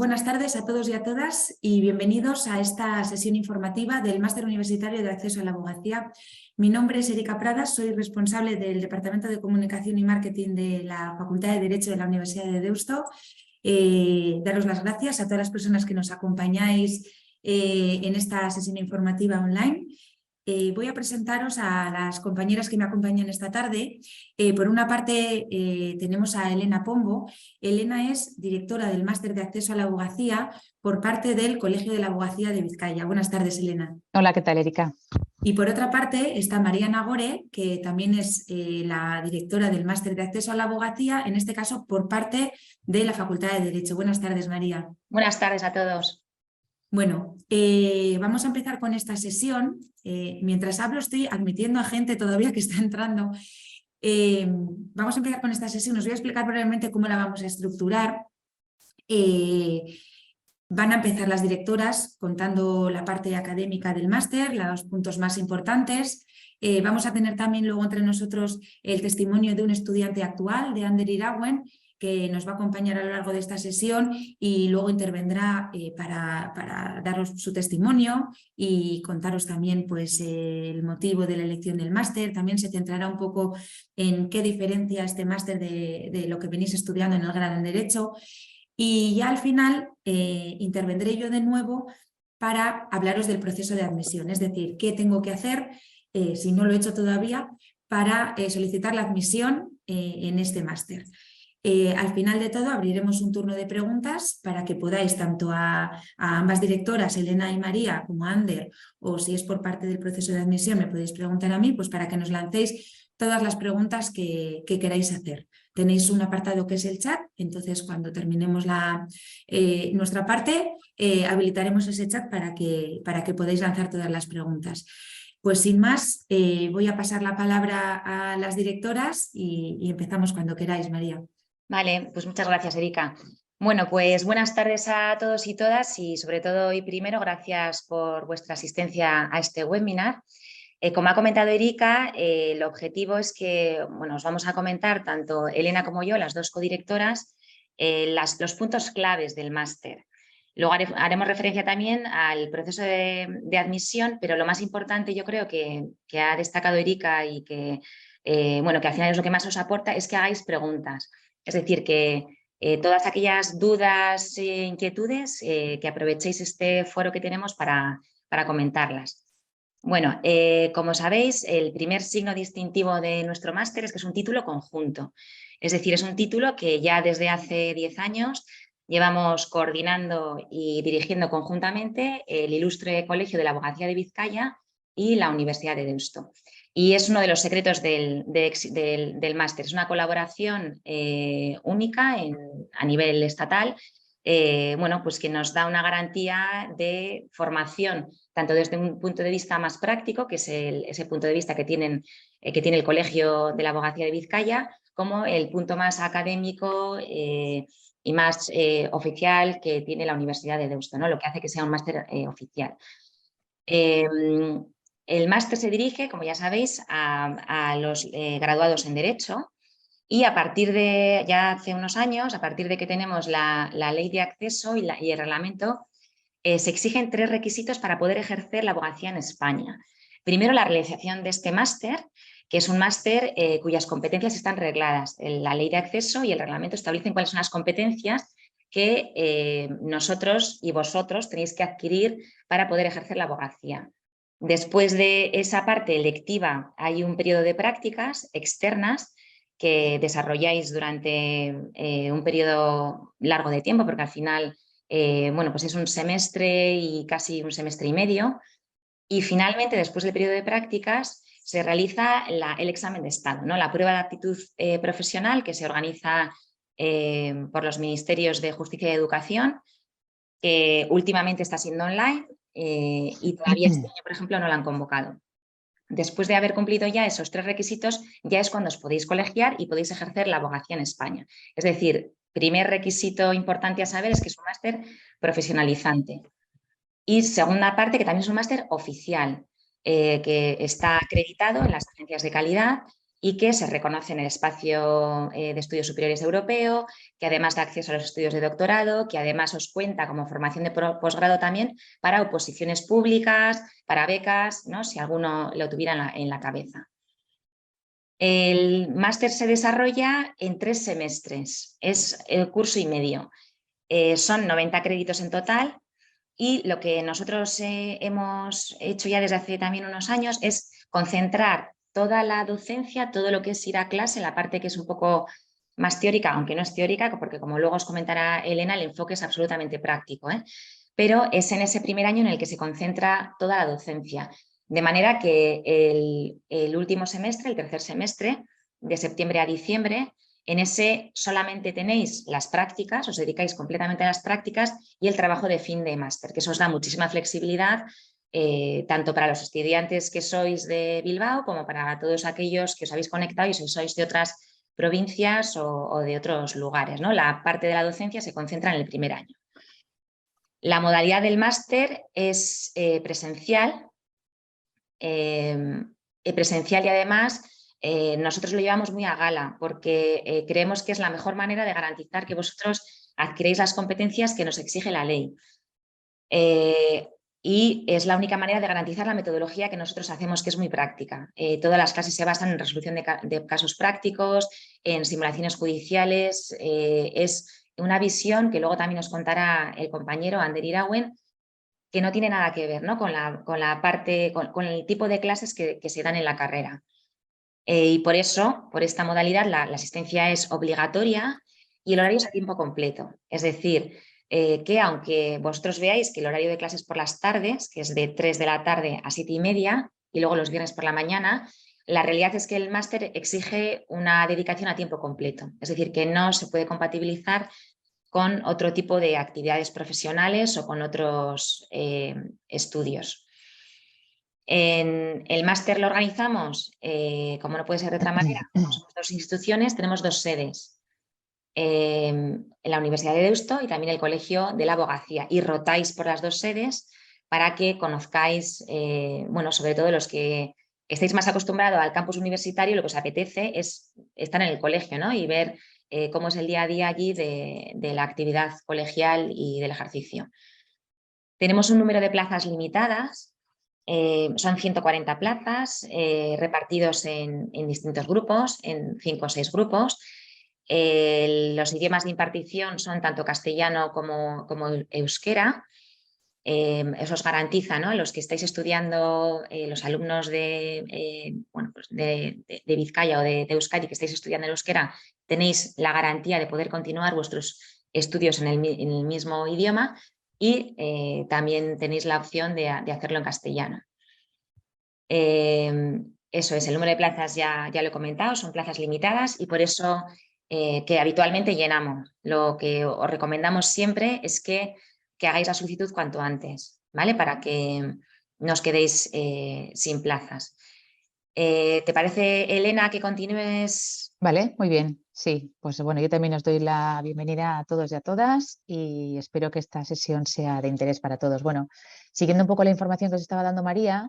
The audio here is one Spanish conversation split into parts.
Buenas tardes a todos y a todas y bienvenidos a esta sesión informativa del Máster Universitario de Acceso a la Abogacía. Mi nombre es Erika Pradas, soy responsable del Departamento de Comunicación y Marketing de la Facultad de Derecho de la Universidad de Deusto. Daros las gracias a todas las personas que nos acompañáis en esta sesión informativa online. Voy a presentaros a las compañeras que me acompañan esta tarde. Por una parte tenemos a Elena Pombo. Elena es directora del Máster de Acceso a la Abogacía por parte del Colegio de la Abogacía de Vizcaya. Buenas tardes, Elena. Hola, ¿qué tal, Erika? Y por otra parte está María Nagore, que también es la directora del Máster de Acceso a la Abogacía, en este caso por parte de la Facultad de Derecho. Buenas tardes, María. Buenas tardes a todos. Bueno, vamos a empezar con esta sesión. Mientras hablo estoy admitiendo a gente todavía que está entrando. Vamos a empezar con esta sesión. Os voy a explicar brevemente cómo la vamos a estructurar. Van a empezar las directoras contando la parte académica del máster, los puntos más importantes. Vamos a tener también luego entre nosotros el testimonio de un estudiante actual, de Ander Irawen, que nos va a acompañar a lo largo de esta sesión y luego intervendrá para daros su testimonio y contaros también pues, el motivo de la elección del máster. También se centrará un poco en qué diferencia este máster de lo que venís estudiando en el grado en Derecho. Y ya al final intervendré yo de nuevo para hablaros del proceso de admisión, es decir, qué tengo que hacer, si no lo he hecho todavía, para solicitar la admisión en este máster. Al final de todo abriremos un turno de preguntas para que podáis tanto a ambas directoras, Elena y María, como a Ander, o si es por parte del proceso de admisión me podéis preguntar a mí, pues para que nos lancéis todas las preguntas que queráis hacer. Tenéis un apartado que es el chat, entonces cuando terminemos nuestra parte habilitaremos ese chat para que podáis lanzar todas las preguntas. Pues sin más, voy a pasar la palabra a las directoras y empezamos cuando queráis, María. Vale, pues muchas gracias, Erika. Bueno, pues buenas tardes a todos y todas y sobre todo y primero gracias por vuestra asistencia a este webinar. Como ha comentado Erika, el objetivo es que os vamos a comentar tanto Elena como yo, las dos codirectoras, los puntos claves del máster. Luego haremos referencia también al proceso de admisión, pero lo más importante yo creo que ha destacado Erika y que al final es lo que más os aporta es que hagáis preguntas. Es decir, que todas aquellas dudas e inquietudes, que aprovechéis este foro que tenemos para comentarlas. Bueno, como sabéis, el primer signo distintivo de nuestro máster es que es un título conjunto. Es decir, es un título que ya desde hace 10 años llevamos coordinando y dirigiendo conjuntamente el Ilustre Colegio de la Abogacía de Vizcaya y la Universidad de Deusto. Y es uno de los secretos del máster. Es una colaboración única a nivel estatal, pues que nos da una garantía de formación, tanto desde un punto de vista más práctico, que es ese punto de vista que tiene el Colegio de la Abogacía de Vizcaya, como el punto más académico y más oficial que tiene la Universidad de Deusto, ¿no? Lo que hace que sea un máster oficial. El máster se dirige, como ya sabéis, a los graduados en Derecho y a partir de, ya hace unos años, a partir de que tenemos la ley de acceso y el reglamento, se exigen 3 requisitos para poder ejercer la abogacía en España. Primero, la realización de este máster, que es un máster cuyas competencias están regladas. La ley de acceso y el reglamento establecen cuáles son las competencias que nosotros y vosotros tenéis que adquirir para poder ejercer la abogacía. Después de esa parte electiva hay un periodo de prácticas externas que desarrolláis durante un periodo largo de tiempo, porque al final pues es un semestre y casi un semestre y medio. Y finalmente, después del periodo de prácticas, se realiza el examen de estado, ¿no? La prueba de aptitud profesional que se organiza por los Ministerios de Justicia y Educación, que últimamente está siendo online y todavía este año, por ejemplo, no la han convocado. Después de haber cumplido ya esos 3 requisitos, ya es cuando os podéis colegiar y podéis ejercer la abogacía en España. Es decir, primer requisito importante a saber es que es un máster profesionalizante. Y segunda parte, que también es un máster oficial, que está acreditado en las agencias de calidad y que se reconoce en el espacio de estudios superiores europeo, que además da acceso a los estudios de doctorado, que además os cuenta como formación de posgrado también para oposiciones públicas, para becas, ¿no? Si alguno lo tuviera en la cabeza. El máster se desarrolla en 3 semestres, es el curso y medio. Son 90 créditos en total y lo que nosotros hemos hecho ya desde hace también unos años es concentrar toda la docencia, todo lo que es ir a clase, la parte que es un poco más teórica, aunque no es teórica, porque como luego os comentará Elena, el enfoque es absolutamente práctico, pero es en ese primer año en el que se concentra toda la docencia. De manera que el último semestre, el tercer semestre, de septiembre a diciembre, en ese solamente tenéis las prácticas, os dedicáis completamente a las prácticas y el trabajo de fin de máster, que eso os da muchísima flexibilidad, tanto para los estudiantes que sois de Bilbao como para todos aquellos que os habéis conectado y sois de otras provincias o de otros lugares, ¿no? La parte de la docencia se concentra en el primer año. La modalidad del máster es presencial. Presencial y además nosotros lo llevamos muy a gala porque creemos que es la mejor manera de garantizar que vosotros adquiréis las competencias que nos exige la ley. Y es la única manera de garantizar la metodología que nosotros hacemos, que es muy práctica. Todas las clases se basan en resolución de casos prácticos, en simulaciones judiciales. Es una visión que luego también nos contará el compañero Ander Irauen, que no tiene nada que ver, ¿no? con el tipo de clases que se dan en la carrera. Y por eso, por esta modalidad, la asistencia es obligatoria y el horario es a tiempo completo. Es decir, que aunque vosotros veáis que el horario de clases por las tardes, que es de 3 de la tarde a 7:30 y luego los viernes por la mañana, la realidad es que el máster exige una dedicación a tiempo completo. Es decir, que no se puede compatibilizar con otro tipo de actividades profesionales o con otros estudios. El máster lo organizamos, como no puede ser de otra manera, somos 2 instituciones, tenemos 2 sedes, en la Universidad de Deusto y también el Colegio de la Abogacía, y rotáis por las 2 sedes para que conozcáis, bueno, sobre todo los que estáis más acostumbrados al campus universitario, lo que os apetece es estar en el colegio, ¿no? Y ver cómo es el día a día allí de la actividad colegial y del ejercicio. Tenemos un número de plazas limitadas, son 140 plazas repartidos en distintos grupos, en 5 o 6 grupos. Los idiomas de impartición son tanto castellano como euskera. Eso os garantiza, ¿no? Los que estáis estudiando, los alumnos bueno, pues de Vizcaya o de Euskadi que estáis estudiando el euskera, tenéis la garantía de poder continuar vuestros estudios en el mismo idioma y también tenéis la opción de hacerlo en castellano. Eso es, el número de plazas ya lo he comentado, son plazas limitadas y por eso que habitualmente llenamos. Lo que os recomendamos siempre es que hagáis la solicitud cuanto antes, ¿vale? Para que no os quedéis sin plazas. ¿Te parece, Elena, que continúes? Vale, muy bien. Sí, pues bueno, yo también os doy la bienvenida a todos y a todas y espero que esta sesión sea de interés para todos. Bueno, siguiendo un poco la información que os estaba dando María,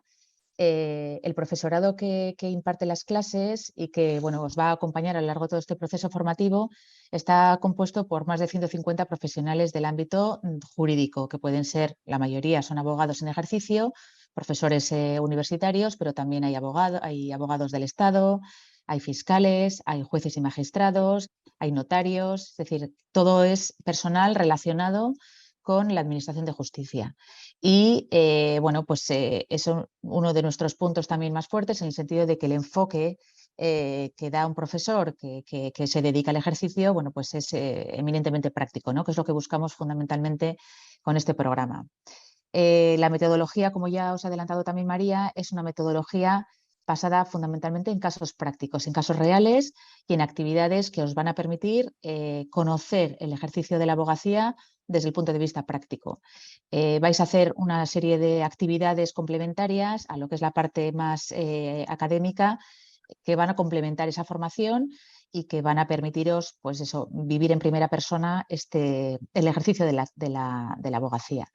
el profesorado que imparte las clases y que bueno, os va a acompañar a lo largo de todo este proceso formativo está compuesto por más de 150 profesionales del ámbito jurídico, que pueden ser, la mayoría son abogados en ejercicio, profesores universitarios, pero también hay abogados del Estado, hay fiscales, hay jueces y magistrados, hay notarios, es decir, todo es personal relacionado con la Administración de Justicia. Y bueno, pues es uno de nuestros puntos también más fuertes en el sentido de que el enfoque que da un profesor que se dedica al ejercicio, bueno, pues es eminentemente práctico, ¿no? Que es lo que buscamos fundamentalmente con este programa. La metodología, como ya os ha adelantado también María, es una metodología basada fundamentalmente en casos prácticos, en casos reales y en actividades que os van a permitir conocer el ejercicio de la abogacía desde el punto de vista práctico. Vais a hacer una serie de actividades complementarias a lo que es la parte más académica que van a complementar esa formación y que van a permitiros, pues eso, vivir en primera persona el ejercicio de la abogacía.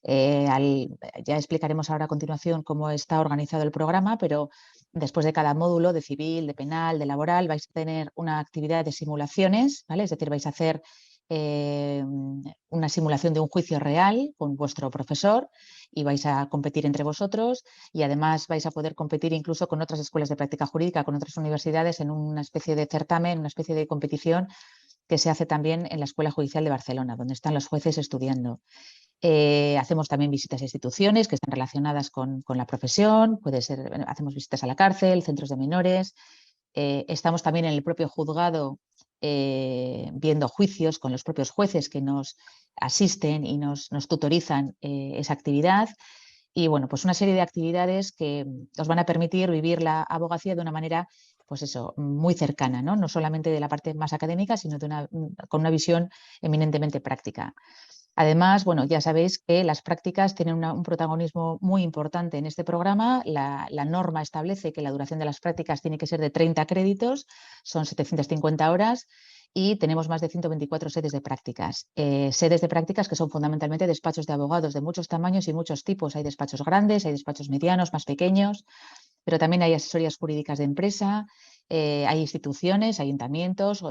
Ya explicaremos ahora a continuación cómo está organizado el programa, pero después de cada módulo de civil, de penal, de laboral, vais a tener una actividad de simulaciones, ¿vale? Es decir, vais a hacer una simulación de un juicio real con vuestro profesor y vais a competir entre vosotros, y además vais a poder competir incluso con otras escuelas de práctica jurídica, con otras universidades, en una especie de certamen, una especie de competición que se hace también en la Escuela Judicial de Barcelona, donde están los jueces estudiando. Hacemos también visitas a instituciones que están relacionadas con la profesión, hacemos visitas a la cárcel, centros de menores. Estamos también en el propio juzgado viendo juicios con los propios jueces que nos asisten y nos tutorizan esa actividad. Y bueno, pues una serie de actividades que os van a permitir vivir la abogacía de una manera, pues eso, muy cercana, ¿no? No solamente de la parte más académica, sino con una visión eminentemente práctica. Además, bueno, ya sabéis que las prácticas tienen un protagonismo muy importante en este programa. La norma establece que la duración de las prácticas tiene que ser de 30 créditos, son 750 horas, y tenemos más de 124 sedes de prácticas. Sedes de prácticas que son fundamentalmente despachos de abogados de muchos tamaños y muchos tipos. Hay despachos grandes, hay despachos medianos, más pequeños, pero también hay asesorías jurídicas de empresa, hay instituciones, ayuntamientos,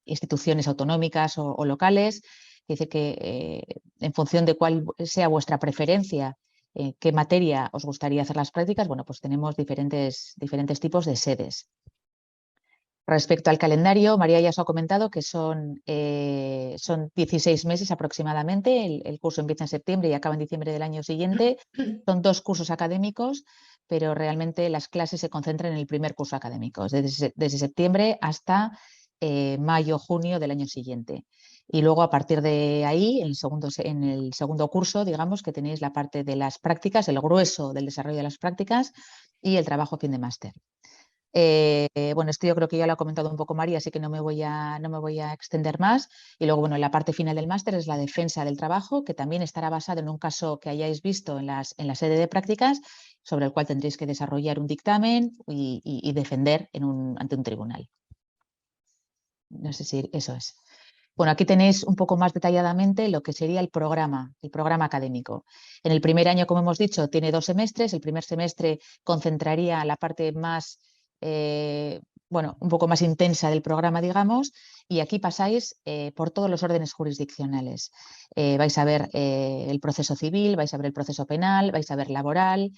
instituciones autonómicas o locales. Dice que en función de cuál sea vuestra preferencia, qué materia os gustaría hacer las prácticas, bueno, pues tenemos diferentes tipos de sedes. Respecto al calendario, María ya os ha comentado que son 16 meses aproximadamente. El curso empieza en septiembre y acaba en diciembre del año siguiente. Son 2 cursos académicos, pero realmente las clases se concentran en el primer curso académico, desde septiembre hasta mayo, junio del año siguiente. Y luego, a partir de ahí, en el segundo curso, digamos que tenéis la parte de las prácticas, el grueso del desarrollo de las prácticas y el trabajo fin de máster. Bueno, esto yo creo que ya lo ha comentado un poco María, así que no me voy a extender más. Y luego, bueno, la parte final del máster es la defensa del trabajo, que también estará basado en un caso que hayáis visto en la sede de prácticas, sobre el cual tendréis que desarrollar un dictamen y defender ante un tribunal. No sé si eso es. Bueno, aquí tenéis un poco más detalladamente lo que sería el programa académico. En el primer año, como hemos dicho, tiene 2 semestres. El primer semestre concentraría la parte más, bueno, un poco más intensa del programa, digamos, y aquí pasáis por todos los órdenes jurisdiccionales. Vais a ver el proceso civil, vais a ver el proceso penal, vais a ver laboral.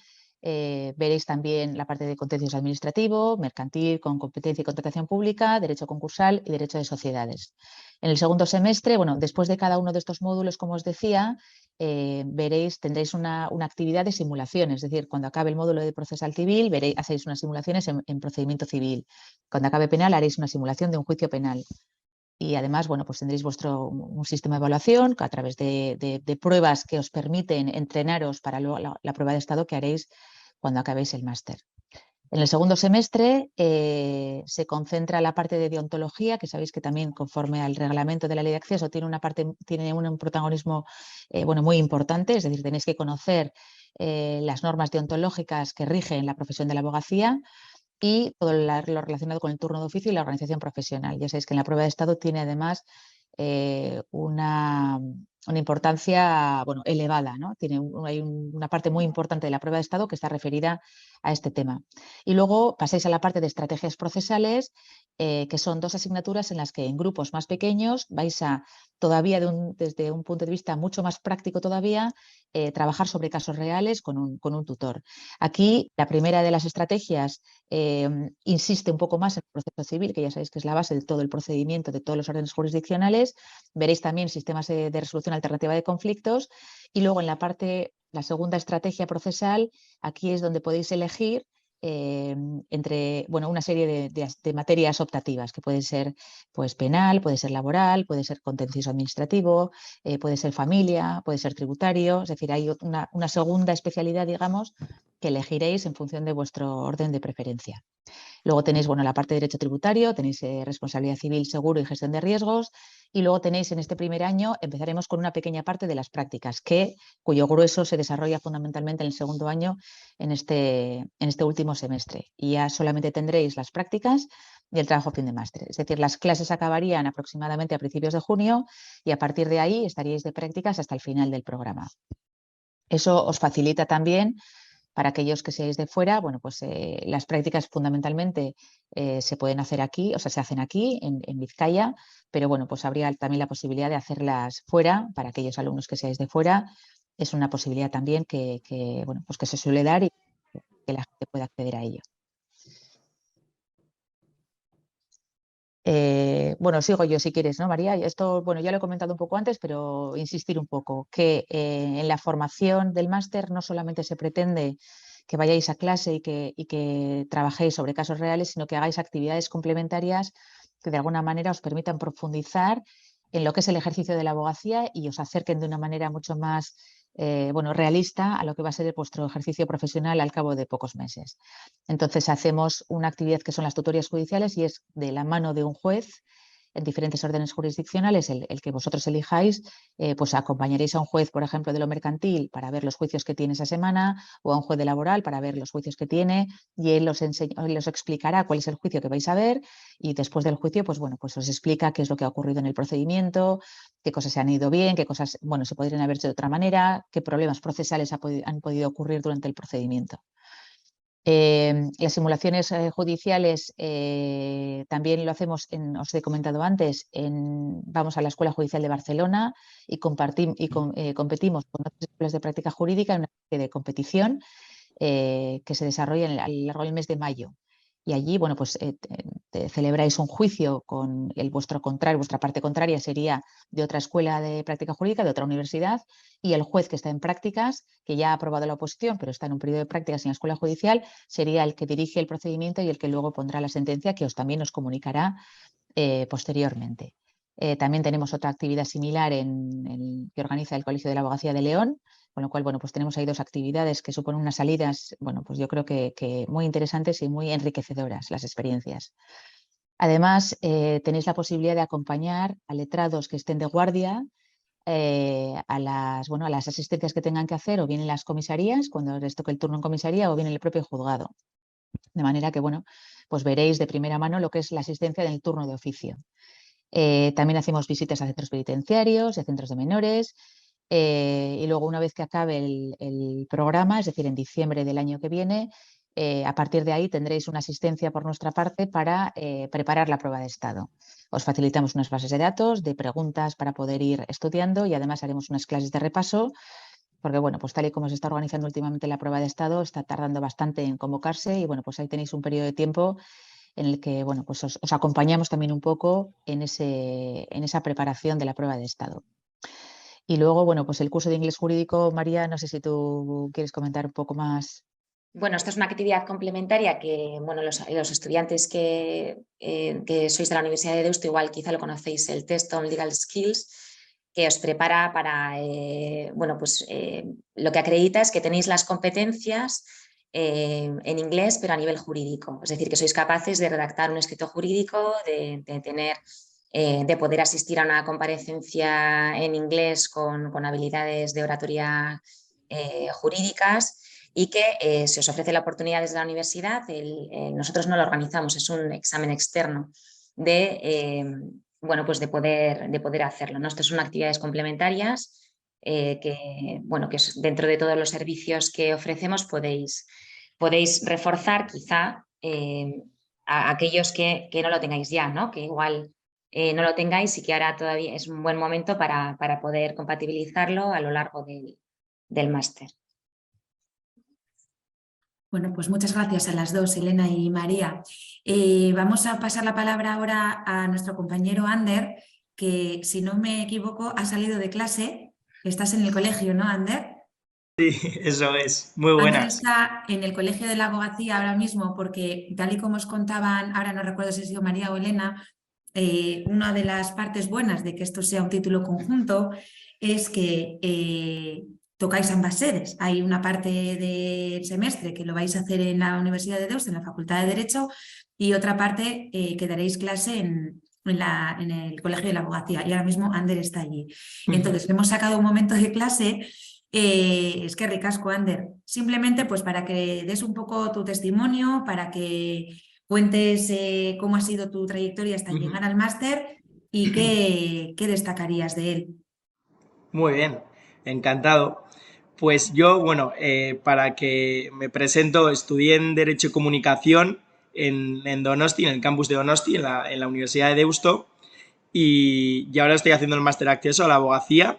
Veréis también la parte de contencioso administrativo, mercantil, con competencia y contratación pública, derecho concursal y derecho de sociedades. En el segundo semestre, bueno, después de cada uno de estos módulos, como os decía, tendréis una actividad de simulación, es decir, cuando acabe el módulo de procesal civil, hacéis unas simulaciones en procedimiento civil. Cuando acabe penal, haréis una simulación de un juicio penal. Y además, bueno, pues tendréis un sistema de evaluación a través de pruebas que os permiten entrenaros para la prueba de estado que haréis cuando acabéis el máster. En el segundo semestre se concentra la parte de deontología, que sabéis que también, conforme al reglamento de la ley de acceso, tiene un protagonismo bueno, muy importante, es decir, tenéis que conocer las normas deontológicas que rigen la profesión de la abogacía y todo lo relacionado con el turno de oficio y la organización profesional. Ya sabéis que en la prueba de estado tiene además una importancia, bueno, elevada, ¿no? Hay una parte muy importante de la prueba de estado que está referida a este tema. Y luego pasáis a la parte de estrategias procesales, que son 2 asignaturas en las que en grupos más pequeños vais a, todavía desde un punto de vista mucho más práctico todavía, trabajar sobre casos reales con un tutor. Aquí la primera de las estrategias insiste un poco más en el proceso civil, que ya sabéis que es la base de todo el procedimiento, de todos los órdenes jurisdiccionales. Veréis también sistemas de resolución alternativa de conflictos, y luego en la segunda estrategia procesal, aquí es donde podéis elegir entre, bueno, una serie de materias optativas, que pueden ser pues, penal, puede ser laboral, puede ser contencioso administrativo, puede ser familia, puede ser tributario. Es decir, hay una segunda especialidad, digamos, que elegiréis en función de vuestro orden de preferencia. Luego tenéis, bueno, la parte de derecho tributario, tenéis responsabilidad civil, seguro y gestión de riesgos, y luego tenéis en este primer año, empezaremos con una pequeña parte de las prácticas, cuyo grueso se desarrolla fundamentalmente en el segundo año, en este último semestre. Y ya solamente tendréis las prácticas y el trabajo fin de máster. Es decir, las clases acabarían aproximadamente a principios de junio y a partir de ahí estaríais de prácticas hasta el final del programa. Eso os facilita también Para aquellos que seáis de fuera, bueno, pues las prácticas fundamentalmente se pueden hacer aquí, o sea, se hacen aquí en Vizcaya, pero bueno, pues habría también la posibilidad de hacerlas fuera. Para aquellos alumnos que seáis de fuera, es una posibilidad también bueno, pues que se suele dar y que la gente pueda acceder a ello. Bueno, sigo yo si quieres, ¿no, María? Esto, bueno, ya lo he comentado un poco antes, pero insistir un poco, que en la formación del máster no solamente se pretende que vayáis a clase y que trabajéis sobre casos reales, sino que hagáis actividades complementarias que de alguna manera os permitan profundizar en lo que es el ejercicio de la abogacía y os acerquen de una manera mucho más bueno, realista a lo que va a ser vuestro ejercicio profesional al cabo de pocos meses. Entonces hacemos una actividad que son las tutorías judiciales y es de la mano de un juez en diferentes órdenes jurisdiccionales, el que vosotros elijáis, pues acompañaréis a un juez, por ejemplo, de lo mercantil para ver los juicios que tiene esa semana, o a un juez de laboral para ver los juicios que tiene, y él os explicará cuál es el juicio que vais a ver, y después del juicio, pues bueno, pues os explica qué es lo que ha ocurrido en el procedimiento, qué cosas se han ido bien, qué cosas, bueno, se podrían haber hecho de otra manera, qué problemas procesales han podido ocurrir durante el procedimiento. Las simulaciones judiciales también lo hacemos, os he comentado antes, vamos a la Escuela Judicial de Barcelona y competimos con otras escuelas de práctica jurídica en una especie de competición que se desarrolla a lo largo del mes de mayo. Y allí, bueno, pues celebráis un juicio con vuestra parte contraria sería de otra escuela de práctica jurídica, de otra universidad, y el juez que está en prácticas, que ya ha aprobado la oposición, pero está en un periodo de prácticas en la escuela judicial, sería el que dirige el procedimiento y el que luego pondrá la sentencia, que también os comunicará posteriormente. También tenemos otra actividad similar que organiza el Colegio de la Abogacía de León, con lo cual, bueno, pues tenemos ahí dos actividades que suponen unas salidas, bueno, pues yo creo que muy interesantes y muy enriquecedoras las experiencias. Además, tenéis la posibilidad de acompañar a letrados que estén de guardia a las asistencias que tengan que hacer, o bien en las comisarías, cuando les toque el turno en comisaría, o bien en el propio juzgado. De manera que, bueno, pues veréis de primera mano lo que es la asistencia en el turno de oficio. También hacemos visitas a centros penitenciarios y a centros de menores. Y luego, una vez que acabe el programa, es decir, en diciembre del año que viene, a partir de ahí tendréis una asistencia por nuestra parte para preparar la prueba de estado. Os facilitamos unas bases de datos, de preguntas para poder ir estudiando, y además haremos unas clases de repaso, porque bueno, pues tal y como se está organizando últimamente la prueba de estado, está tardando bastante en convocarse, y bueno, pues ahí tenéis un periodo de tiempo en el que, bueno, pues os acompañamos también un poco en esa preparación de la prueba de estado. Y luego, bueno, pues el curso de inglés jurídico, María, no sé si tú quieres comentar un poco más. Bueno, esta es una actividad complementaria que, bueno, los estudiantes que sois de la Universidad de Deusto, igual quizá lo conocéis, el Test on Legal Skills, que os prepara para, bueno, pues lo que acredita es que tenéis las competencias en inglés, pero a nivel jurídico. Es decir, que sois capaces de redactar un escrito jurídico, de poder asistir a una comparecencia en inglés con habilidades de oratoria jurídicas, y que se os ofrece la oportunidad desde la universidad. Nosotros no lo organizamos, es un examen externo bueno, pues de poder hacerlo, ¿no? Estas son actividades complementarias que, bueno, que dentro de todos los servicios que ofrecemos podéis reforzar quizá a aquellos que no lo tengáis ya, ¿no? Que igual no lo tengáis y que ahora todavía es un buen momento para poder compatibilizarlo a lo largo del máster. Bueno, pues muchas gracias a las dos, Elena y María. Vamos a pasar la palabra ahora a nuestro compañero Ander, que, si no me equivoco, ha salido de clase. Estás en el colegio, ¿no, Ander? Sí, eso es. Muy Ander buenas. está en el Colegio de la Abogacía ahora mismo porque, tal y como os contaban, ahora no recuerdo si ha sido María o Elena, una de las partes buenas de que esto sea un título conjunto es que tocáis ambas sedes. Hay una parte del semestre que lo vais a hacer en la Universidad de Deusto, en la Facultad de Derecho, y otra parte que daréis clase en el Colegio de la Abogacía, y ahora mismo Ander está allí. Entonces, hemos sacado un momento de clase. Es que ricasco, Ander. Simplemente pues para que des un poco tu testimonio, para que cuentes cómo ha sido tu trayectoria hasta llegar al máster y qué destacarías de él. Muy bien, encantado. Pues yo, bueno, para que me presento, estudié en Derecho y Comunicación en Donosti, en el campus de Donosti, en la Universidad de Deusto, y ahora estoy haciendo el máster acceso a la abogacía.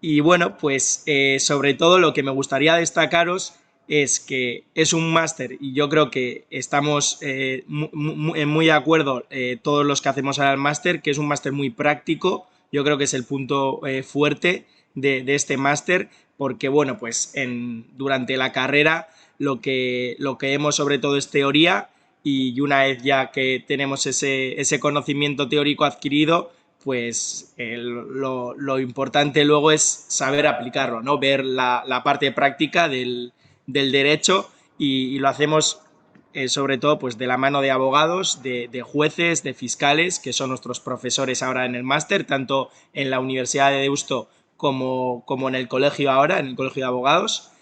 Y bueno, pues sobre todo lo que me gustaría destacaros es que es un máster y yo creo que estamos muy de acuerdo todos los que hacemos ahora el máster, que es un máster muy práctico. Yo creo que es el punto fuerte de este máster, porque bueno, pues durante la carrera lo que vemos sobre todo es teoría, y una vez ya que tenemos ese conocimiento teórico adquirido, pues lo importante luego es saber aplicarlo, ¿no? Ver la parte práctica del derecho, y lo hacemos sobre todo pues de la mano de abogados, de jueces, de fiscales, que son nuestros profesores ahora en el máster, tanto en la Universidad de Deusto como en el colegio ahora, en el colegio de abogados.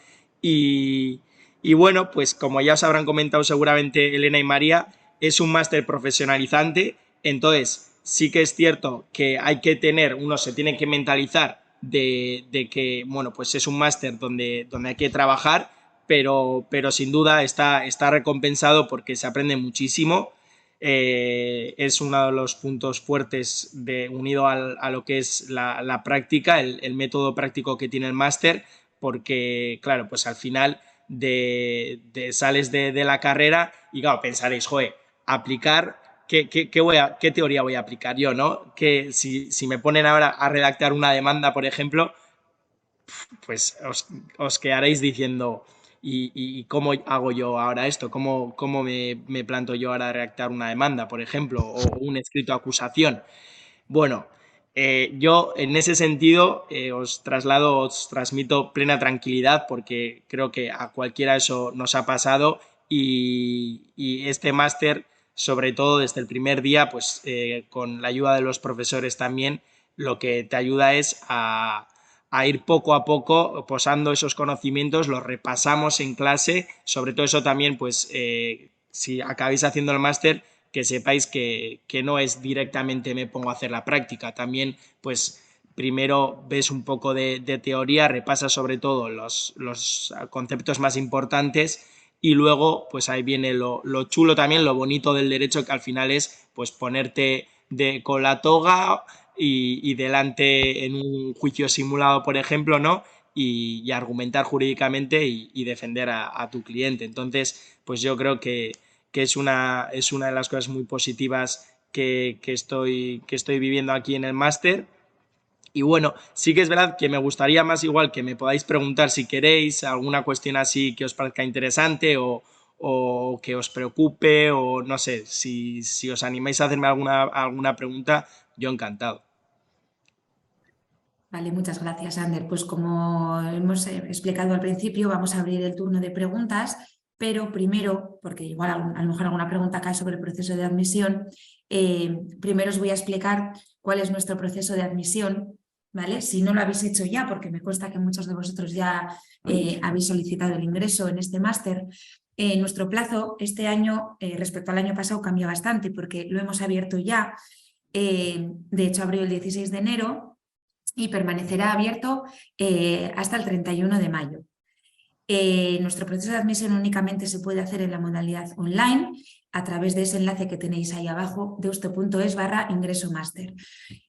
Y bueno, pues como ya os habrán comentado seguramente Elena y María, es un máster profesionalizante. Entonces sí que es cierto que hay que uno se tiene que mentalizar de que, bueno, pues es un máster donde hay que trabajar, pero sin duda está recompensado porque se aprende muchísimo. Es uno de los puntos fuertes unido a lo que es la práctica, el método práctico que tiene el máster, porque claro, pues al final sales de la carrera y claro, pensaréis, joder, aplicar, ¿qué teoría voy a aplicar yo, no? Que si me ponen ahora a redactar una demanda, por ejemplo, pues os quedaréis diciendo, ¿y cómo hago yo ahora esto? ¿Cómo me planto yo ahora a redactar una demanda, por ejemplo, o un escrito de acusación? Bueno, yo en ese sentido os transmito plena tranquilidad, porque creo que a cualquiera eso nos ha pasado, y este máster, sobre todo desde el primer día, pues con la ayuda de los profesores también, lo que te ayuda es a ir poco a poco posando esos conocimientos, los repasamos en clase. Sobre todo eso también, pues si acabáis haciendo el máster, que sepáis que no es directamente me pongo a hacer la práctica, también pues primero ves un poco de teoría, repasas sobre todo los conceptos más importantes, y luego pues ahí viene lo chulo también, lo bonito del derecho, que al final es pues ponerte con la toga y delante en un juicio simulado, por ejemplo, ¿no? Y argumentar jurídicamente y defender a tu cliente. Entonces, pues yo creo que es una de las cosas muy positivas que estoy viviendo aquí en el máster. Y bueno, sí que es verdad que me gustaría más igual que me podáis preguntar, si queréis, alguna cuestión así que os parezca interesante o que os preocupe, o no sé, si os animáis a hacerme alguna pregunta, yo encantado. Vale, muchas gracias, Ander. Pues como hemos explicado al principio, vamos a abrir el turno de preguntas, pero primero, porque igual a lo mejor alguna pregunta cae sobre el proceso de admisión, primero os voy a explicar cuál es nuestro proceso de admisión, ¿vale? Si no lo habéis hecho ya, porque me consta que muchos de vosotros ya habéis solicitado el ingreso en este máster. Nuestro plazo este año, respecto al año pasado, cambia bastante, porque lo hemos abierto ya. De hecho, abrió el 16 de enero y permanecerá abierto hasta el 31 de mayo. Nuestro proceso de admisión únicamente se puede hacer en la modalidad online, a través de ese enlace que tenéis ahí abajo, deusto.es/ingreso máster.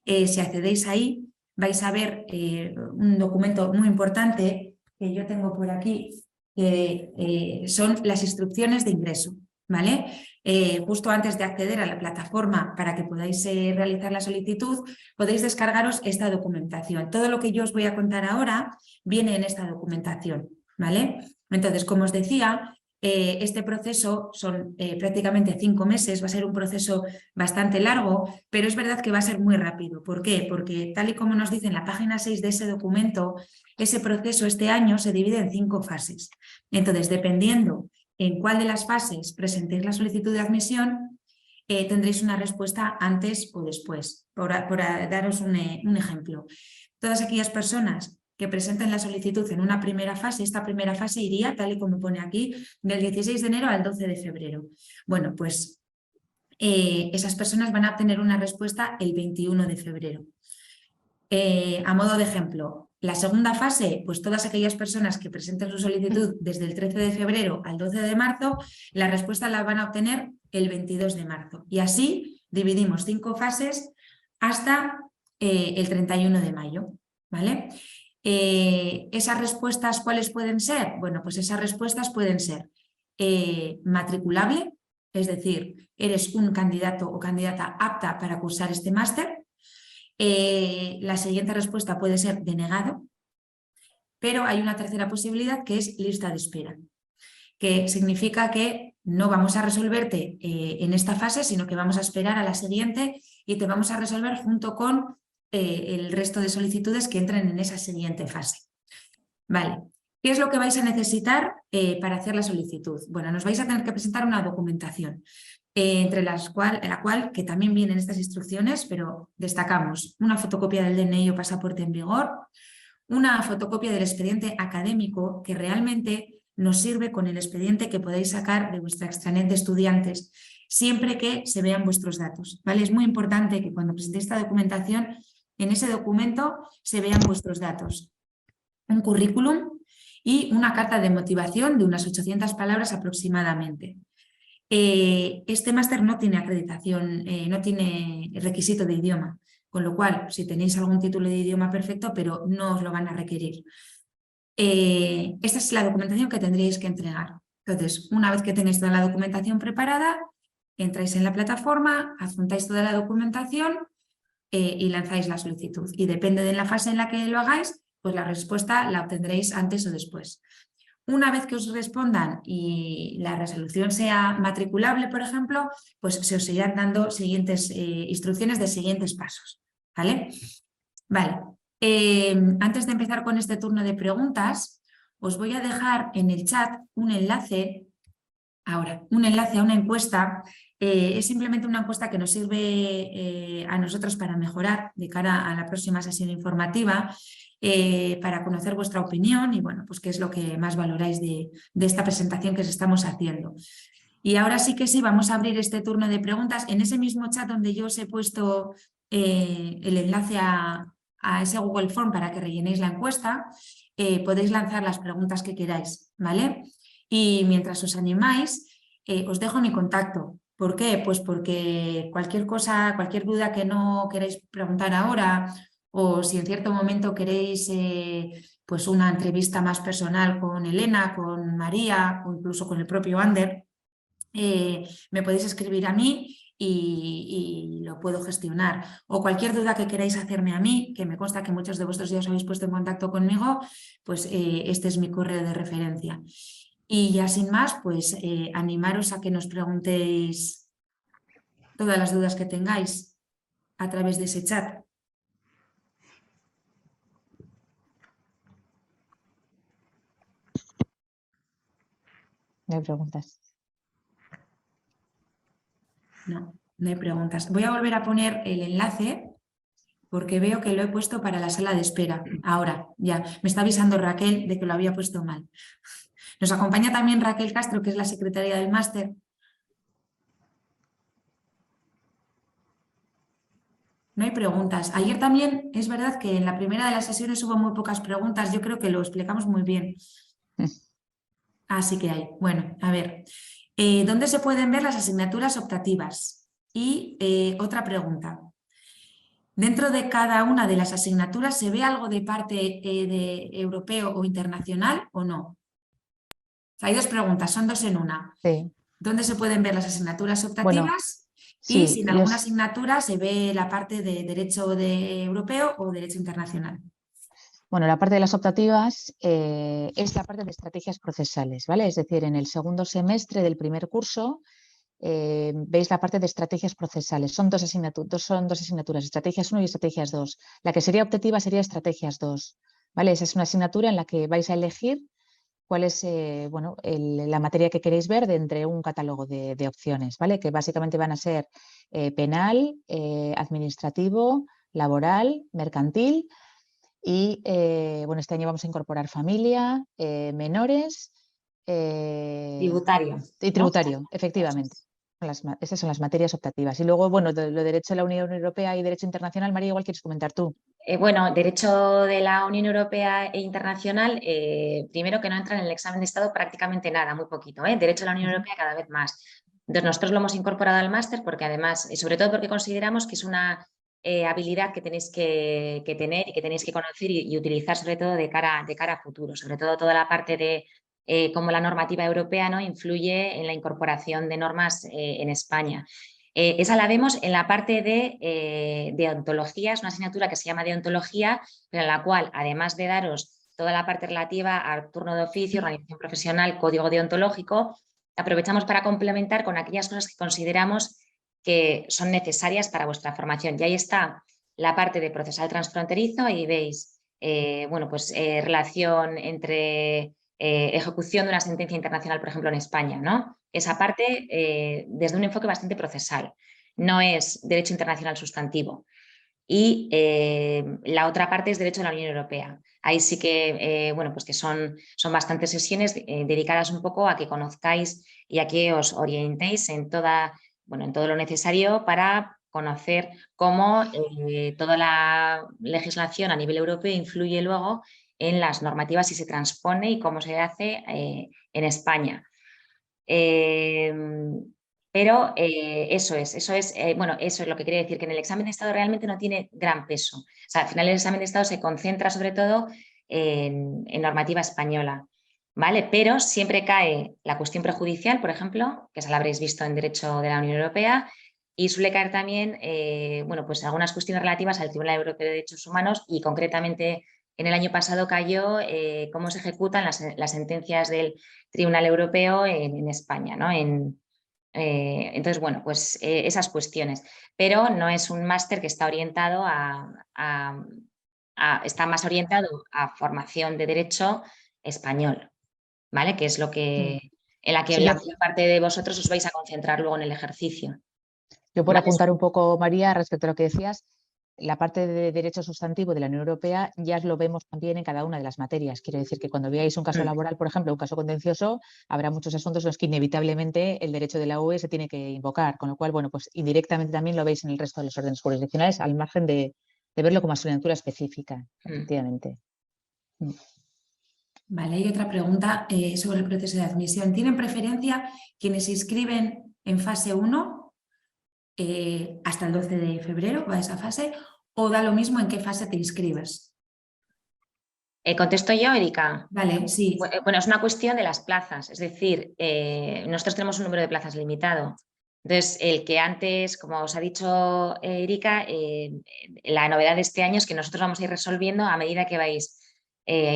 Si accedéis ahí, vais a ver un documento muy importante que yo tengo por aquí, que son las instrucciones de ingreso, ¿vale? Justo antes de acceder a la plataforma para que podáis realizar la solicitud, podéis descargaros esta documentación. Todo lo que yo os voy a contar ahora viene en esta documentación, ¿vale? Entonces, como os decía, este proceso son prácticamente 5 meses, va a ser un proceso bastante largo, pero es verdad que va a ser muy rápido. ¿Por qué? Porque tal y como nos dice en la página 6 de ese documento, ese proceso este año se divide en 5 fases. Entonces, dependiendo en cuál de las fases presentéis la solicitud de admisión, tendréis una respuesta antes o después. Por daros un ejemplo, todas aquellas personas que presenten la solicitud en una primera fase, esta primera fase iría, tal y como pone aquí, del 16 de enero al 12 de febrero. Bueno, pues esas personas van a obtener una respuesta el 21 de febrero. A modo de ejemplo, La segunda fase, pues todas aquellas personas que presenten su solicitud desde el 13 de febrero al 12 de marzo, la respuesta la van a obtener el 22 de marzo. Y así dividimos 5 fases hasta el 31 de mayo, ¿vale? ¿Esas respuestas cuáles pueden ser? Bueno, pues esas respuestas pueden ser matriculable, es decir, eres un candidato o candidata apta para cursar este máster. La siguiente respuesta puede ser denegado, pero hay una tercera posibilidad que es lista de espera, que significa que no vamos a resolverte en esta fase, sino que vamos a esperar a la siguiente y te vamos a resolver junto con el resto de solicitudes que entren en esa siguiente fase. Vale, ¿qué es lo que vais a necesitar para hacer la solicitud? Bueno, nos vais a tener que presentar una documentación. En la cual, que también vienen estas instrucciones, pero destacamos una fotocopia del DNI o pasaporte en vigor, una fotocopia del expediente académico que realmente nos sirve con el expediente que podéis sacar de vuestra extranet de estudiantes, siempre que se vean vuestros datos, ¿vale? Es muy importante que cuando presentéis esta documentación, en ese documento se vean vuestros datos. Un currículum y una carta de motivación de unas 800 palabras aproximadamente. Este máster no tiene acreditación, no tiene requisito de idioma, con lo cual si tenéis algún título de idioma perfecto, pero no os lo van a requerir. Esta es la documentación que tendríais que entregar. Entonces, una vez que tenéis toda la documentación preparada, entráis en la plataforma, adjuntáis toda la documentación y lanzáis la solicitud. Y depende de la fase en la que lo hagáis, pues la respuesta la obtendréis antes o después. Una vez que os respondan y la resolución sea matriculable, por ejemplo, pues se os irán dando siguientes instrucciones de siguientes pasos, ¿vale? Vale. Antes de empezar con este turno de preguntas, os voy a dejar en el chat un enlace a una encuesta. Es simplemente una encuesta que nos sirve a nosotros para mejorar de cara a la próxima sesión informativa, para conocer vuestra opinión y bueno, pues qué es lo que más valoráis de esta presentación que os estamos haciendo. Y ahora sí que sí, vamos a abrir este turno de preguntas. En ese mismo chat donde yo os he puesto el enlace a ese Google Form para que rellenéis la encuesta, podéis lanzar las preguntas que queráis, ¿vale? Y mientras os animáis, os dejo mi contacto. ¿Por qué? Pues porque cualquier cosa, cualquier duda que no queráis preguntar ahora, o si en cierto momento queréis pues una entrevista más personal con Elena, con María o incluso con el propio Ander, me podéis escribir a mí y lo puedo gestionar. O cualquier duda que queráis hacerme a mí, que me consta que muchos de vosotros ya os habéis puesto en contacto conmigo, pues este es mi correo de referencia. Y ya sin más, pues animaros a que nos preguntéis todas las dudas que tengáis a través de ese chat. No hay preguntas. No, no hay preguntas. Voy a volver a poner el enlace porque veo que lo he puesto para la sala de espera. Ahora, ya, me está avisando Raquel de que lo había puesto mal. Nos acompaña también Raquel Castro, que es la secretaria del máster. No hay preguntas. Ayer también es verdad que en la primera de las sesiones hubo muy pocas preguntas. Yo creo que lo explicamos muy bien. Así que hay. Bueno, a ver. ¿Dónde se pueden ver las asignaturas optativas? Y otra pregunta. ¿Dentro de cada una de las asignaturas se ve algo de parte de europeo o internacional o no? Hay dos preguntas, son dos en una. Sí. ¿Dónde se pueden ver las asignaturas optativas? Bueno, y sí, si en alguna asignatura se ve la parte de derecho europeo o derecho internacional. Bueno, la parte de las optativas es la parte de estrategias procesales, ¿vale? Es decir, en el segundo semestre del primer curso veis la parte de estrategias procesales. Son dos asignaturas, estrategias 1 y estrategias 2. La que sería optativa sería estrategias 2, ¿vale? Esa es una asignatura en la que vais a elegir cuál es la materia que queréis ver de entre un catálogo de opciones, ¿vale? Que básicamente van a ser penal, administrativo, laboral, mercantil y bueno, este año vamos a incorporar familia, menores Tributario. y tributario, efectivamente. Esas son las materias optativas. Y luego, bueno, lo derecho de la Unión Europea y derecho internacional, María, igual quieres comentar tú. Bueno, derecho de la Unión Europea e internacional, primero que no entra en el examen de Estado prácticamente nada, muy poquito, ¿eh? Derecho de la Unión Europea cada vez más. Entonces nosotros lo hemos incorporado al máster porque además, y sobre todo porque consideramos que es una habilidad que tenéis que tener y que tenéis que conocer y utilizar sobre todo de cara a futuro, sobre todo toda la parte de cómo la normativa europea, ¿no?, influye en la incorporación de normas en España. Esa la vemos en la parte de deontología, es una asignatura que se llama deontología, pero en la cual, además de daros toda la parte relativa al turno de oficio, organización profesional, código deontológico, aprovechamos para complementar con aquellas cosas que consideramos que son necesarias para vuestra formación. Y ahí está la parte de procesal transfronterizo y veis, bueno, pues relación entre ejecución de una sentencia internacional, por ejemplo, en España, ¿no? Esa parte desde un enfoque bastante procesal, no es derecho internacional sustantivo. Y la otra parte es derecho de la Unión Europea. Ahí sí que, bueno, pues que son bastantes sesiones dedicadas un poco a que conozcáis y a que os orientéis en en todo lo necesario para conocer cómo toda la legislación a nivel europeo influye luego en las normativas y se transpone y cómo se hace en España. Pero eso es lo que quiere decir, que en el examen de Estado realmente no tiene gran peso. O sea, al final el examen de Estado se concentra sobre todo en normativa española, ¿vale? Pero siempre cae la cuestión prejudicial, por ejemplo, que esa la habréis visto en Derecho de la Unión Europea, y suele caer también, bueno, pues algunas cuestiones relativas al Tribunal Europeo de Derechos Humanos y concretamente en el año pasado cayó cómo se ejecutan las sentencias del Tribunal Europeo en España, ¿no? Entonces, bueno, pues esas cuestiones. Pero no es un máster que está orientado está más orientado a formación de derecho español, ¿vale? Que es lo que en la que Sí, la mayor parte de vosotros os vais a concentrar luego en el ejercicio. yo por ¿Vale? apuntar un poco, María, respecto a lo que decías, la parte de derecho sustantivo de la Unión Europea ya lo vemos también en cada una de las materias. Quiere decir que cuando veáis un caso laboral, por ejemplo, un caso contencioso, habrá muchos asuntos en los que inevitablemente el derecho de la UE se tiene que invocar, con lo cual, bueno, pues indirectamente también lo veis en el resto de los órdenes jurisdiccionales, al margen de verlo como asignatura específica, efectivamente. Vale, hay otra pregunta sobre el proceso de admisión. ¿Tienen preferencia quienes se inscriben en fase 1 hasta el 12 de febrero, va esa fase, o da lo mismo en qué fase te inscribes? ¿Contesto yo, Erika? Vale, sí. Bueno, es una cuestión de las plazas, es decir, nosotros tenemos un número de plazas limitado. Entonces, el que antes, como os ha dicho Erika, la novedad de este año es que nosotros vamos a ir resolviendo a medida que vais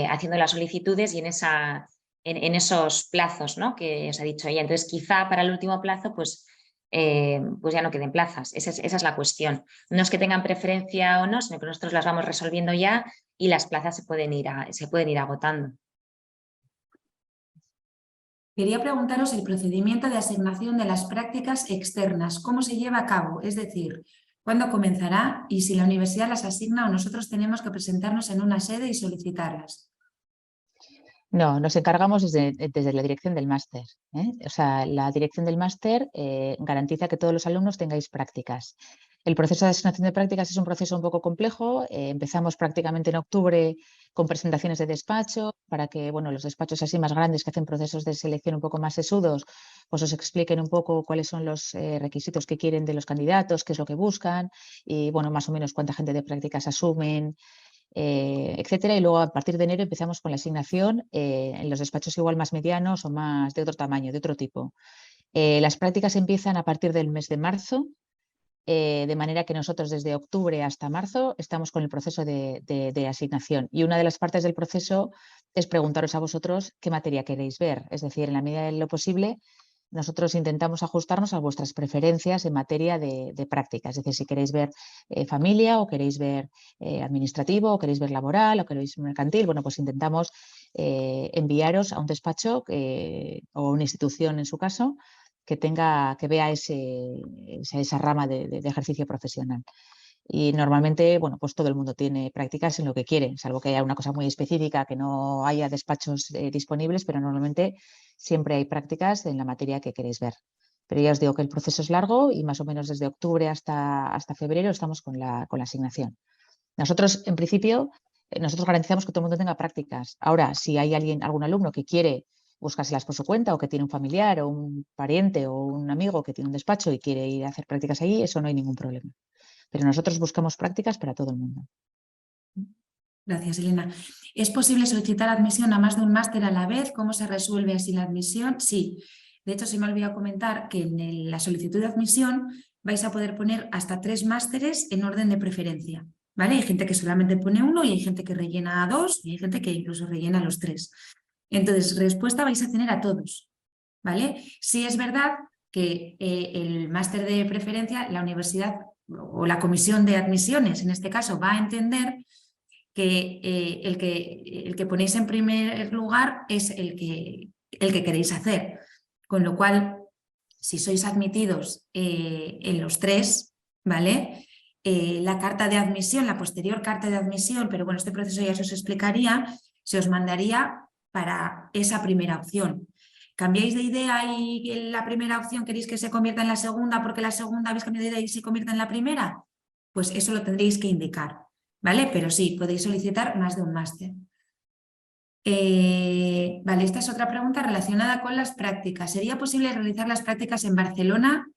haciendo las solicitudes y en esos plazos, ¿no?, que os ha dicho ella. Entonces, quizá para el último plazo, pues ya no queden plazas. Esa es la cuestión. No es que tengan preferencia o no, sino que nosotros las vamos resolviendo ya y las plazas se pueden ir agotando. Quería preguntaros el procedimiento de asignación de las prácticas externas. ¿Cómo se lleva a cabo? Es decir, ¿cuándo comenzará? Y si la universidad las asigna o nosotros tenemos que presentarnos en una sede y solicitarlas. No, nos encargamos desde la dirección del máster, ¿eh? O sea, la dirección del máster garantiza que todos los alumnos tengáis prácticas. El proceso de asignación de prácticas es un proceso un poco complejo. Empezamos prácticamente en octubre con presentaciones de despacho para que, bueno, los despachos así más grandes que hacen procesos de selección un poco más sesudos, pues os expliquen un poco cuáles son los requisitos que quieren de los candidatos, qué es lo que buscan y, bueno, más o menos cuánta gente de prácticas asumen, etcétera. Y luego a partir de enero empezamos con la asignación en los despachos igual más medianos o más de otro tamaño, de otro tipo. Las prácticas empiezan a partir del mes de marzo, de manera que nosotros desde octubre hasta marzo estamos con el proceso de asignación. Y una de las partes del proceso es preguntaros a vosotros qué materia queréis ver. Es decir, en la medida de lo posible, nosotros intentamos ajustarnos a vuestras preferencias en materia de práctica. Es decir, si queréis ver familia o queréis ver administrativo o queréis ver laboral o queréis mercantil, bueno, pues intentamos enviaros a un despacho o una institución en su caso que vea esa rama de ejercicio profesional. Y normalmente, bueno, pues todo el mundo tiene prácticas en lo que quiere, salvo que haya una cosa muy específica, que no haya despachos disponibles, pero normalmente siempre hay prácticas en la materia que queréis ver. Pero ya os digo que el proceso es largo y más o menos desde octubre hasta febrero estamos con la asignación. Nosotros, en principio, nosotros garantizamos que todo el mundo tenga prácticas. Ahora, si hay algún alumno que quiere buscárselas por su cuenta o que tiene un familiar o un pariente o un amigo que tiene un despacho y quiere ir a hacer prácticas allí, eso no hay ningún problema. Pero nosotros buscamos prácticas para todo el mundo. Gracias, Elena. ¿Es posible solicitar admisión a más de un máster a la vez? ¿Cómo se resuelve así la admisión? Sí. De hecho, se me ha olvidado comentar que en la solicitud de admisión vais a poder poner hasta 3 másteres en orden de preferencia. ¿Vale? Hay gente que solamente pone uno y hay gente que rellena 2 y hay gente que incluso rellena los 3. Entonces, respuesta vais a tener a todos. ¿Vale? Sí es verdad que el máster de preferencia, la universidad o la comisión de admisiones, en este caso, va a entender que el que ponéis en primer lugar es el que queréis hacer. Con lo cual, si sois admitidos en los 3, ¿vale? La carta de admisión, la posterior carta de admisión, pero bueno, este proceso ya se os explicaría, se os mandaría para esa primera opción. ¿Cambiáis de idea y la primera opción queréis que se convierta en la segunda porque la segunda habéis cambiado de idea y se convierta en la primera? Pues eso lo tendréis que indicar, ¿vale? Pero sí, podéis solicitar más de un máster. Vale, esta es otra pregunta relacionada con las prácticas. ¿Sería posible realizar las prácticas en Barcelona,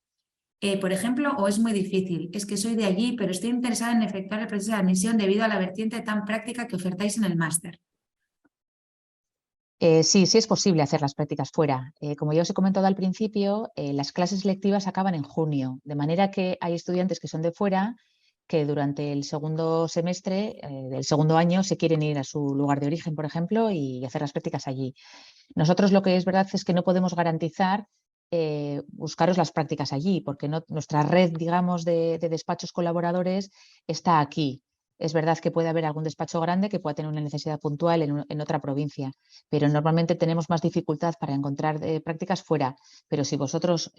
por ejemplo, o es muy difícil? Es que soy de allí, pero estoy interesada en efectuar el proceso de admisión debido a la vertiente tan práctica que ofertáis en el máster. Sí es posible hacer las prácticas fuera. Como ya os he comentado al principio, las clases lectivas acaban en junio, de manera que hay estudiantes que son de fuera que durante el segundo semestre del segundo año se quieren ir a su lugar de origen, por ejemplo, y hacer las prácticas allí. Nosotros lo que es verdad es que no podemos garantizar buscaros las prácticas allí, porque nuestra red, digamos, de despachos colaboradores está aquí. Es verdad que puede haber algún despacho grande que pueda tener una necesidad puntual en otra provincia, pero normalmente tenemos más dificultad para encontrar prácticas fuera. Pero si vosotros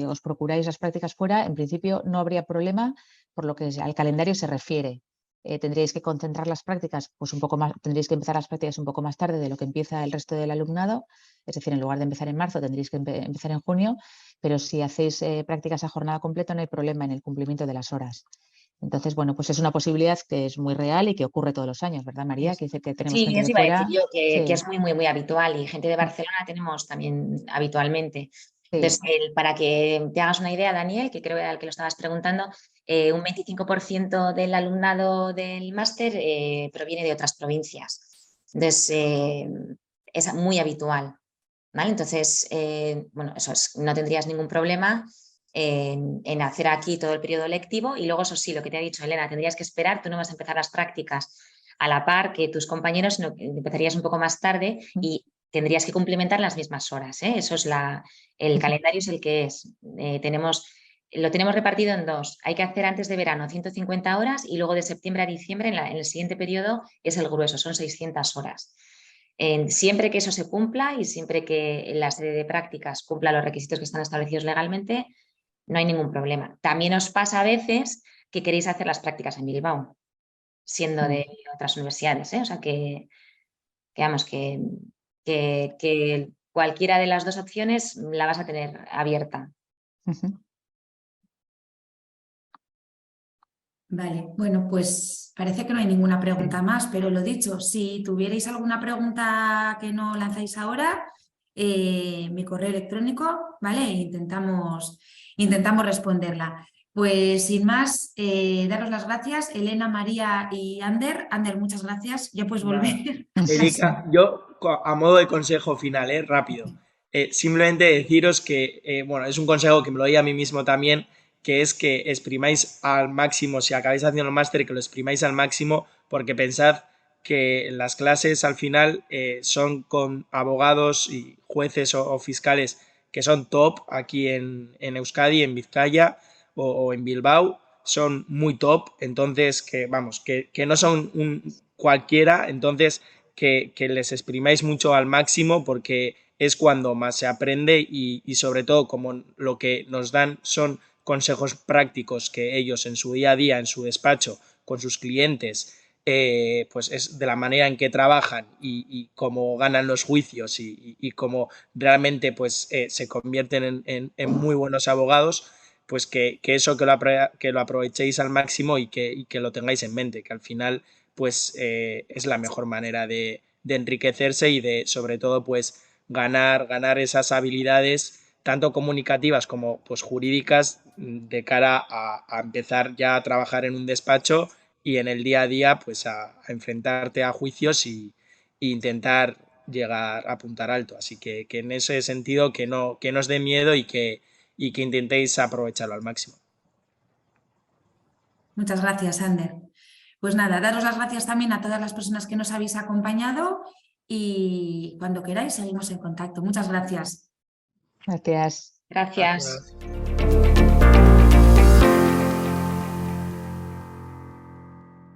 os procuráis las prácticas fuera, en principio no habría problema por lo que al calendario se refiere. Tendríais que concentrar las prácticas, pues un poco más, tendríais que empezar las prácticas un poco más tarde de lo que empieza el resto del alumnado, es decir, en lugar de empezar en marzo tendréis que empezar en junio, pero si hacéis prácticas a jornada completa no hay problema en el cumplimiento de las horas. Entonces, bueno, pues es una posibilidad que es muy real y que ocurre todos los años, ¿verdad, María? Que dice que tenemos Sí, gente eso de iba a fuera. decir yo, que Sí. es muy, muy, muy habitual y gente de Barcelona tenemos también habitualmente. Sí. Entonces, para que te hagas una idea, Daniel, que creo que era el que lo estabas preguntando, un 25% del alumnado del máster proviene de otras provincias. Entonces, es muy habitual, ¿vale? Entonces, bueno, no tendrías ningún problema en hacer aquí todo el periodo lectivo y luego, eso sí, lo que te ha dicho Elena, tendrías que esperar, tú no vas a empezar las prácticas a la par que tus compañeros, sino que empezarías un poco más tarde y tendrías que cumplimentar las mismas horas, ¿eh? Eso es el calendario es el que es. Lo tenemos repartido en 2. Hay que hacer antes de verano 150 horas y luego de septiembre a diciembre, en el siguiente periodo, es el grueso, son 600 horas. Siempre que eso se cumpla y siempre que la serie de prácticas cumpla los requisitos que están establecidos legalmente, no hay ningún problema. También os pasa a veces que queréis hacer las prácticas en Bilbao, siendo de otras universidades, ¿eh? O sea que vamos, que cualquiera de las dos opciones la vas a tener abierta. Vale, bueno, pues parece que no hay ninguna pregunta más, pero lo dicho, si tuvierais alguna pregunta que no lanzáis ahora, mi correo electrónico, ¿vale? Intentamos responderla. Pues sin más, daros las gracias, Elena, María y Ander. Ander, muchas gracias. Ya puedes volver. Erika, yo a modo de consejo final, rápido, simplemente deciros que, bueno, es un consejo que me lo doy a mí mismo también, que es que exprimáis al máximo, si acabáis haciendo el máster, que lo exprimáis al máximo, porque pensad que las clases al final son con abogados y jueces o fiscales que son top aquí en Euskadi, en Vizcaya o en Bilbao, son muy top, entonces que vamos, que no son cualquiera, entonces que les exprimáis mucho al máximo porque es cuando más se aprende y sobre todo como lo que nos dan son consejos prácticos que ellos en su día a día, en su despacho, con sus clientes, pues es de la manera en que trabajan y cómo ganan los juicios y cómo realmente pues, se convierten en muy buenos abogados, pues que eso que lo aprovechéis al máximo y que lo tengáis en mente, que al final pues es la mejor manera de enriquecerse y de sobre todo pues ganar esas habilidades tanto comunicativas como pues jurídicas de cara a empezar ya a trabajar en un despacho y en el día a día pues a enfrentarte a juicios e intentar llegar a apuntar alto. Así que en ese sentido que no os dé miedo y que intentéis aprovecharlo al máximo. Muchas gracias, Ander. Pues nada, daros las gracias también a todas las personas que nos habéis acompañado y cuando queráis seguimos en contacto. Muchas gracias. Gracias. Gracias. Gracias.